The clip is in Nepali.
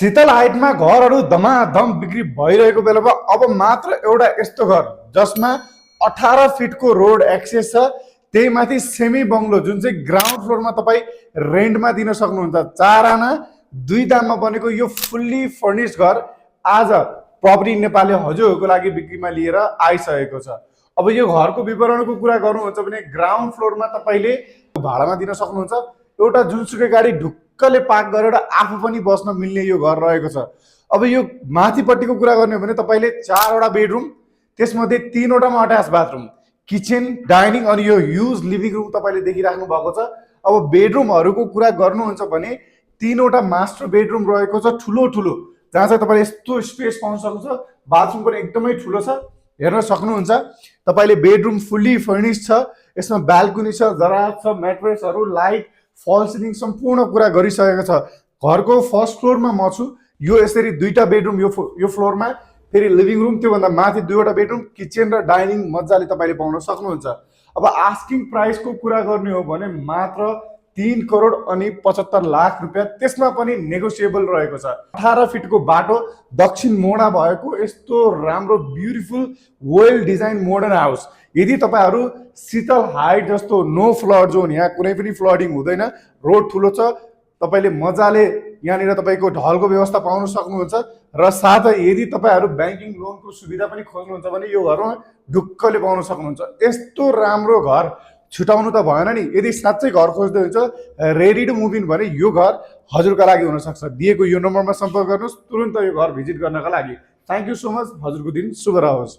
शीतल हाइटमा घरहरू धमाधम बिक्री भइरहेको बेलामा अब मात्र एउटा यस्तो घर जसमा 18 फिटको रोड एक्सेस छ, त्यही माथि सेमी बङ्गलो जुन चाहिँ ग्राउन्ड फ्लोरमा तपाईँ रेन्टमा दिन सक्नुहुन्छ। 4 आना 2 दाममा बनेको यो फुल्ली फर्निस्ड घर आज प्रपर्टी नेपालले हजुरहरूको लागि बिक्रीमा लिएर आइसकेको छ। अब यो घरको विवरणको कुरा गर्नुहुन्छ भने ग्राउन्ड फ्लोरमा तपाईँले भाडामा दिन सक्नुहुन्छ। एउटा जुनसुकै गाडी ढुक्कले पार्क गरेर आफू पनि बस्न मिल्ने यो घर रहेको छ। अब यो माथिपट्टिको कुरा गर्ने हो भने तपाईँले 4वटा बेडरुम, त्यसमध्ये 3वटामा अट्याच बाथरुम, किचन, डाइनिङ अनि यो ह्युज लिभिङ रुम तपाईँले देखिराख्नु भएको छ। अब बेडरुमहरूको कुरा गर्नुहुन्छ भने 3वटा मास्टर बेडरुम रहेको छ, ठुलो ठुलो, जहाँ चाहिँ तपाईँले यस्तो स्पेस पाउन सक्नुहुन्छ। बाथरुम पनि एकदमै ठुलो छ, हेर्न सक्नुहुन्छ। तपाईँले बेडरुम फुल्ली फर्निस्ड छ, यसमा बाल्कनी छ, दराज छ, म्याट्रेसहरू, लाइट, फल सिलिङ सम्पूर्ण कुरा गरिसकेको छ। घरको फर्स्ट फ्लोरमा म छु। यो यसरी 2टा बेडरुम यो फ्लोरमा, फेरि लिभिङ रुम, त्योभन्दा माथि 2वटा बेडरुम, किचन र डाइनिङ मजाले तपाईँले पाउन सक्नुहुन्छ। अब आस्किङ प्राइसको कुरा गर्ने हो भने मात्र 3 करोड अनि 75 लाख रुपियाँ, त्यसमा पनि नेगोसिएबल रहेको छ। 18 फिटको बाटो, दक्षिण मोडा भएको यस्तो राम्रो beautiful well design modern house. यदि तपाईँहरू शीतल हाइट जस्तो नो फ्लड जोन, यहाँ कुनै पनि फ्लडिङ हुँदैन, रोड ठुलो छ, तपाईँले मजाले यहाँनिर तपाईँको ढलको व्यवस्था पाउन सक्नुहुन्छ। र साथै यदि तपाईँहरू ब्याङ्किङ लोनको सुविधा पनि खोज्नुहुन्छ भने यो घरमा ढुक्कले पाउन सक्नुहुन्छ। यस्तो राम्रो घर छुटाउनु त भएन नि। यदि साँच्चै घर खोज्दै हुन्छ, रेडी टु मुभ इन भने यो घर हजुरका लागि हुनसक्छ। दिएको यो नम्बरमा सम्पर्क गर्नुहोस् तुरुन्त यो घर भिजिट गर्नका लागि। Thank you so much. हजुरको दिन शुभ रहोस्।